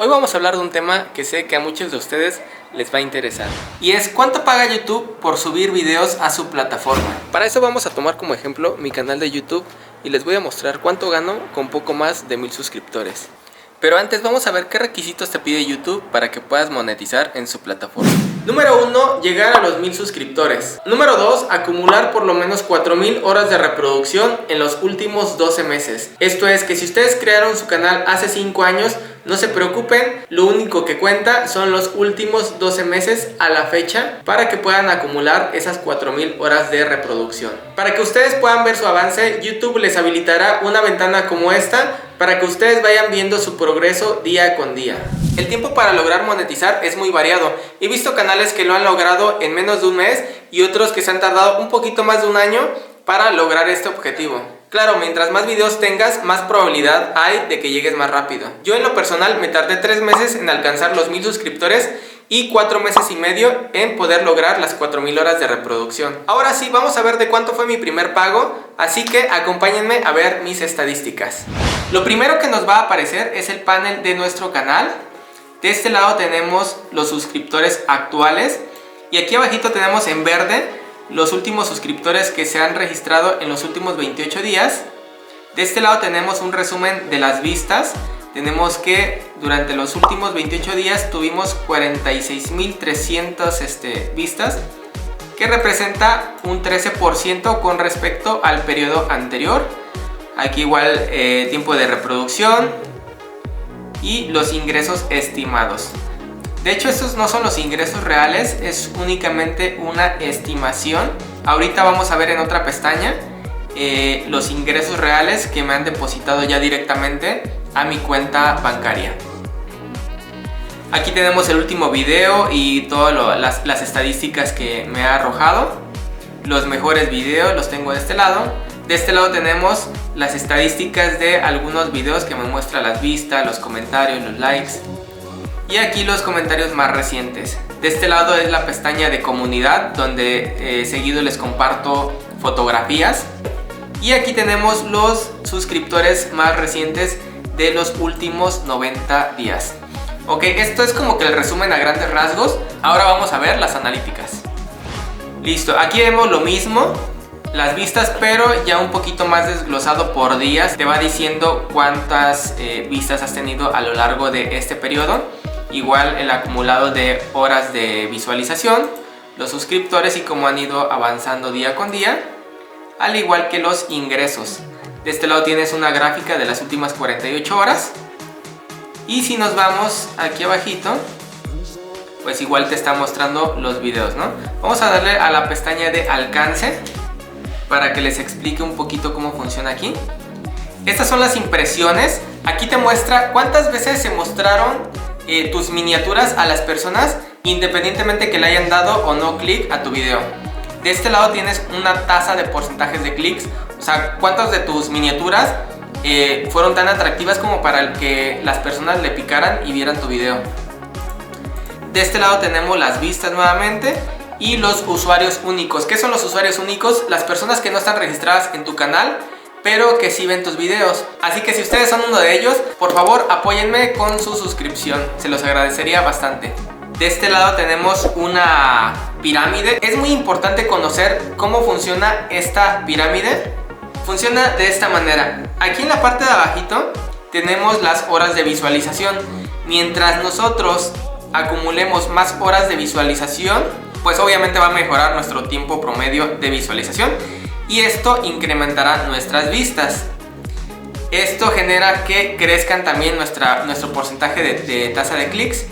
Hoy vamos a hablar de un tema que sé que a muchos de ustedes les va a interesar. Y es ¿cuánto paga YouTube por subir videos a su plataforma? Para eso vamos a tomar como ejemplo mi canal de YouTube y les voy a mostrar cuánto gano con poco más de 1000 suscriptores. Pero antes vamos a ver qué requisitos te pide YouTube para que puedas monetizar en su plataforma. Número 1, llegar a los 1000 suscriptores. Número 2, acumular por lo menos 4000 horas de reproducción en los últimos 12 meses. Esto es que si ustedes crearon su canal hace 5 años, no se preocupen, lo único que cuenta son los últimos 12 meses a la fecha para que puedan acumular esas 4000 horas de reproducción. Para que ustedes puedan ver su avance, YouTube les habilitará una ventana como esta para que ustedes vayan viendo su progreso día con día. El tiempo para lograr monetizar es muy variado. He visto canales que lo han logrado en menos de un mes y otros que se han tardado un poquito más de un año para lograr este objetivo. Claro, mientras más videos tengas, más probabilidad hay de que llegues más rápido. Yo en lo personal me tardé 3 meses en alcanzar los 1000 suscriptores y 4 meses y medio en poder lograr las 4000 horas de reproducción. Ahora sí, vamos a ver de cuánto fue mi primer pago, así que acompáñenme a ver mis estadísticas. Lo primero que nos va a aparecer es el panel de nuestro canal. De este lado tenemos los suscriptores actuales y aquí abajito tenemos en verde los últimos suscriptores que se han registrado en los últimos 28 días. De este lado tenemos un resumen de las vistas. Tenemos que durante los últimos 28 días tuvimos 46.300 vistas, que representa un 13% con respecto al periodo anterior. Aquí igual tiempo de reproducción y los ingresos estimados. De hecho, estos no son los ingresos reales, es únicamente una estimación. Ahorita vamos a ver en otra pestaña los ingresos reales que me han depositado ya directamente a mi cuenta bancaria. Aquí tenemos el último video y todas las estadísticas que me ha arrojado. Los mejores videos los tengo de este lado. De este lado tenemos las estadísticas de algunos videos que me muestran las vistas, los comentarios, los likes. Y aquí los comentarios más recientes. De este lado es la pestaña de comunidad, donde seguido les comparto fotografías. Y aquí tenemos los suscriptores más recientes de los últimos 90 días. Ok, esto es como que el resumen a grandes rasgos. Ahora vamos a ver las analíticas. Listo, aquí vemos lo mismo, las vistas, pero ya un poquito más desglosado por días. Te va diciendo cuántas vistas has tenido a lo largo de este periodo. Igual el acumulado de horas de visualización, los suscriptores y cómo han ido avanzando día con día, al igual que los ingresos. De este lado tienes una gráfica de las últimas 48 horas. Y si nos vamos aquí abajito, pues igual te está mostrando los videos, ¿no? Vamos a darle a la pestaña de alcance para que les explique un poquito cómo funciona aquí. Estas son las impresiones. Aquí te muestra cuántas veces se mostraron tus miniaturas a las personas, independientemente que le hayan dado o no clic a tu video. De este lado tienes una tasa de porcentajes de clics, o sea, cuántas de tus miniaturas fueron tan atractivas como para que las personas le picaran y vieran tu video. De este lado tenemos las vistas nuevamente y los usuarios únicos. ¿Qué son los usuarios únicos? Las personas que no están registradas en tu canal, pero que sí ven tus videos. Así que si ustedes son uno de ellos, por favor apóyenme con su suscripción, se los agradecería bastante. De este lado tenemos una pirámide. Es muy importante conocer cómo funciona esta pirámide. Funciona de esta manera. Aquí en la parte de abajito tenemos las horas de visualización. Mientras nosotros acumulemos más horas de visualización, pues obviamente va a mejorar nuestro tiempo promedio de visualización y esto incrementará nuestras vistas. Esto genera que crezcan también nuestro porcentaje de tasa de clics.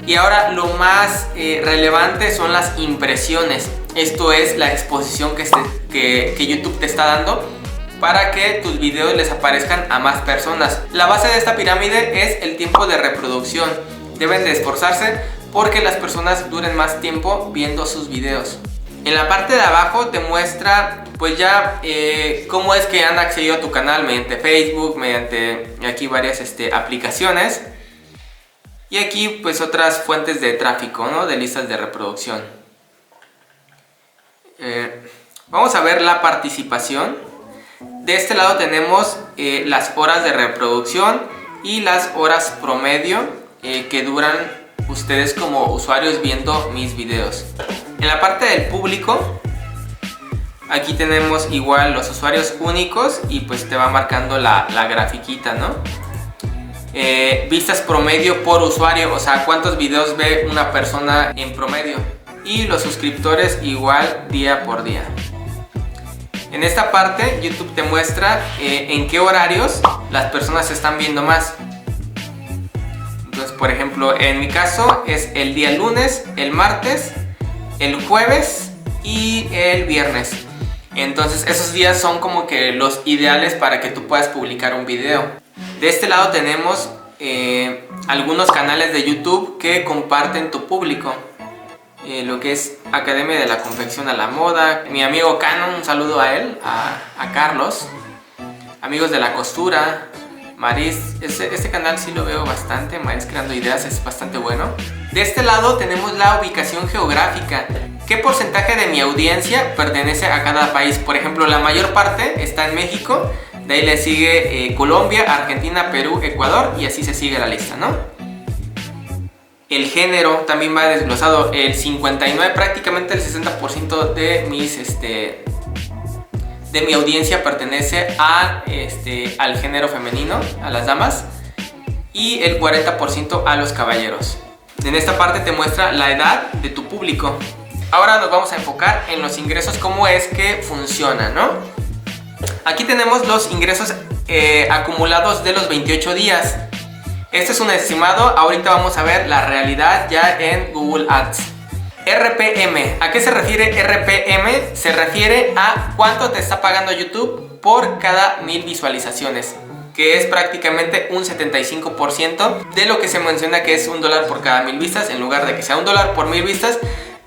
Y ahora lo más relevante son las impresiones. Esto es la exposición que YouTube te está dando para que tus videos les aparezcan a más personas. La base de esta pirámide es el tiempo de reproducción. Deben de esforzarse porque las personas duren más tiempo viendo sus videos. En la parte de abajo te muestra pues ya cómo es que han accedido a tu canal mediante Facebook, mediante aquí varias aplicaciones. Y aquí pues otras fuentes de tráfico, ¿no? De listas de reproducción. Vamos a ver la participación. De este lado tenemos las horas de reproducción y las horas promedio que duran ustedes como usuarios viendo mis videos. En la parte del público, aquí tenemos igual los usuarios únicos y pues te va marcando la grafiquita, ¿no? Vistas promedio por usuario, o sea, cuántos videos ve una persona en promedio. Y los suscriptores igual día por día. En esta parte YouTube te muestra en qué horarios las personas están viendo más. Entonces, por ejemplo, en mi caso es el día lunes, el martes, el jueves y el viernes. Entonces esos días son como que los ideales para que tú puedas publicar un video. De este lado tenemos algunos canales de YouTube que comparten tu público. Lo que es Academia de la Confección a la Moda, mi amigo Canon, un saludo a él, a Carlos, Amigos de la Costura, Maris, este canal sí lo veo bastante, Maris Creando Ideas es bastante bueno. De este lado tenemos la ubicación geográfica, qué porcentaje de mi audiencia pertenece a cada país. Por ejemplo, la mayor parte está en México, de ahí le sigue Colombia, Argentina, Perú, Ecuador y así se sigue la lista, ¿no? El género también va desglosado, el 59, prácticamente el 60% de mi audiencia pertenece al género femenino, a las damas, y el 40% a los caballeros. En esta parte te muestra la edad de tu público. Ahora nos vamos a enfocar en los ingresos, cómo es que funciona, ¿no? Aquí tenemos los ingresos acumulados de los 28 días. Este es un estimado, ahorita vamos a ver la realidad ya en Google Ads. RPM, ¿a qué se refiere RPM? Se refiere a cuánto te está pagando YouTube por cada 1000 visualizaciones, que es prácticamente un 75% de lo que se menciona que es $1 por cada 1000 vistas. En lugar de que sea $1 por 1000 vistas,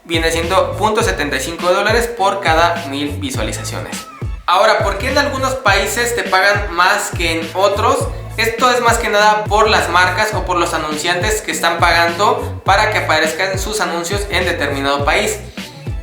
viene siendo $0.75 por cada 1000 visualizaciones. Ahora, ¿por qué en algunos países te pagan más que en otros? Esto es más que nada por las marcas o por los anunciantes que están pagando para que aparezcan sus anuncios en determinado país.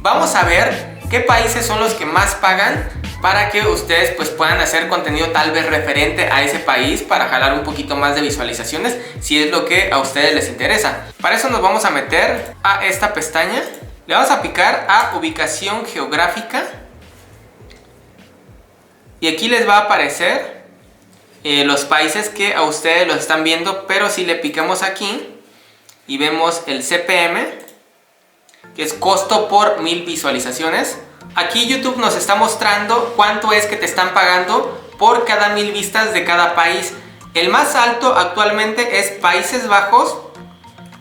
Vamos a ver qué países son los que más pagan para que ustedes pues puedan hacer contenido tal vez referente a ese país para jalar un poquito más de visualizaciones si es lo que a ustedes les interesa. Para eso nos vamos a meter a esta pestaña, le vamos a picar a ubicación geográfica y aquí les va a aparecer los países que a ustedes los están viendo, pero si le picamos aquí y vemos el CPM, que es costo por 1000 visualizaciones, aquí YouTube nos está mostrando cuánto es que te están pagando por cada 1000 vistas de cada país. El más alto actualmente es Países Bajos,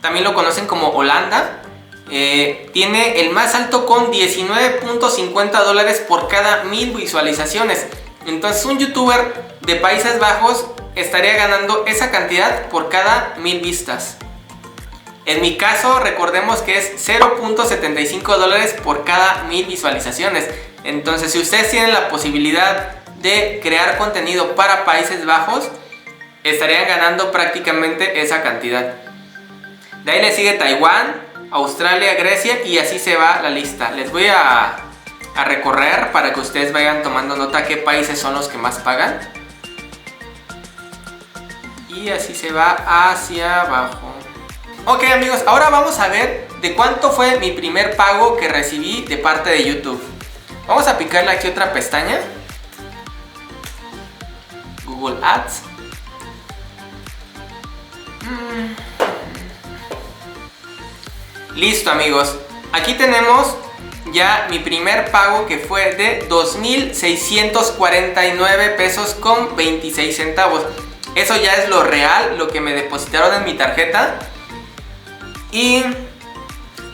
también lo conocen como Holanda. Tiene el más alto con $19.50 por cada 1000 visualizaciones. Entonces un youtuber de Países Bajos estaría ganando esa cantidad por cada 1000 vistas. En mi caso, recordemos que es $0.75 por cada 1000 visualizaciones. Entonces, si ustedes tienen la posibilidad de crear contenido para Países Bajos, estarían ganando prácticamente esa cantidad. De ahí le sigue Taiwán, Australia, Grecia y así se va la lista. Les voy a recorrer para que ustedes vayan tomando nota qué países son los que más pagan. Y así se va hacia abajo. Ok amigos, ahora vamos a ver de cuánto fue mi primer pago que recibí de parte de YouTube. Vamos a picarle aquí otra pestaña, Google Ads. Listo amigos, aquí tenemos ya mi primer pago que fue de 2,649 pesos con 26 centavos. Eso ya es lo real, lo que me depositaron en mi tarjeta. Y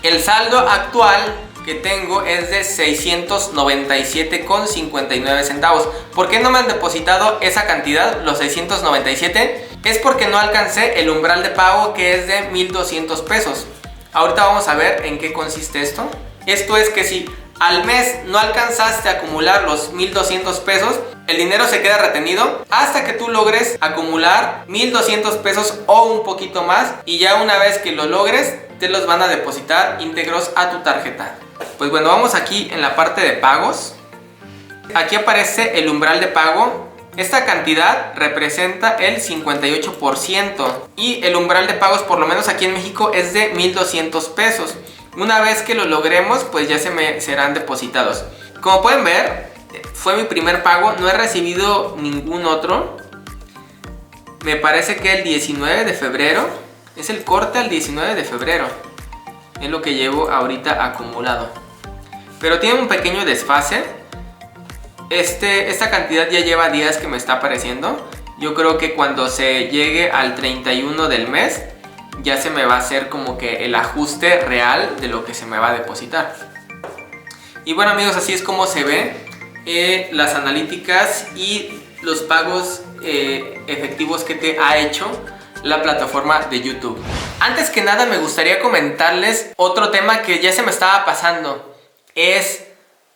el saldo actual que tengo es de 697,59 centavos. ¿Por qué no me han depositado esa cantidad, los 697? Es porque no alcancé el umbral de pago, que es de 1,200 pesos. Ahorita vamos a ver en qué consiste esto. Esto es que si al mes no alcanzaste a acumular los 1,200 pesos, el dinero se queda retenido hasta que tú logres acumular 1,200 pesos o un poquito más, y ya una vez que lo logres te los van a depositar íntegros a tu tarjeta. Pues bueno, vamos aquí en la parte de pagos. Aquí aparece el umbral de pago Esta cantidad representa el 58% y el umbral de pagos, por lo menos aquí en México, es de 1,200 pesos. Una vez que lo logremos, pues ya se me serán depositados. Como pueden ver, fue mi primer pago, no he recibido ningún otro. Me parece que el 19 de febrero, es el corte al 19 de febrero. Es lo que llevo ahorita acumulado. Pero tiene un pequeño desfase. Esta cantidad ya lleva días que me está apareciendo. Yo creo que cuando se llegue al 31 del mes, ya se me va a hacer como que el ajuste real de lo que se me va a depositar. Y bueno amigos, así es como se ve las analíticas y los pagos efectivos que te ha hecho la plataforma de YouTube. Antes que nada me gustaría comentarles otro tema que ya se me estaba pasando. Es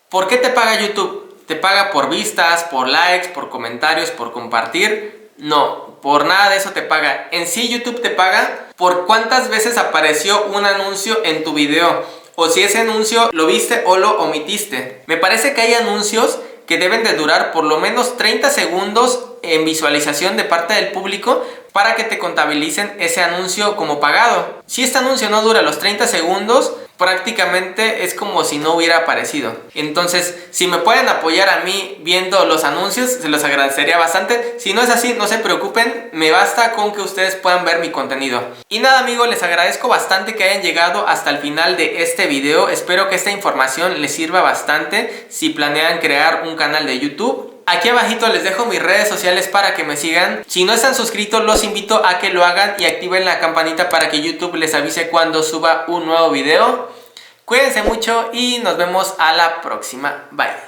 ¿por qué te paga YouTube? ¿Te paga por vistas, por likes, por comentarios, por compartir? No, por nada de eso te paga. En sí YouTube te paga por cuántas veces apareció un anuncio en tu video, o si ese anuncio lo viste o lo omitiste. Me parece que hay anuncios que deben de durar por lo menos 30 segundos en visualización de parte del público para que te contabilicen ese anuncio como pagado. Si este anuncio no dura los 30 segundos, prácticamente es como si no hubiera aparecido. Entonces, si me pueden apoyar a mí viendo los anuncios, se los agradecería bastante. Si no es así, no se preocupen, me basta con que ustedes puedan ver mi contenido. Y nada amigos, les agradezco bastante que hayan llegado hasta el final de este video. Espero que esta información les sirva bastante si planean crear un canal de YouTube. Aquí abajito les dejo mis redes sociales para que me sigan. Si no están suscritos, los invito a que lo hagan y activen la campanita para que YouTube les avise cuando suba un nuevo video. Cuídense mucho y nos vemos a la próxima. Bye.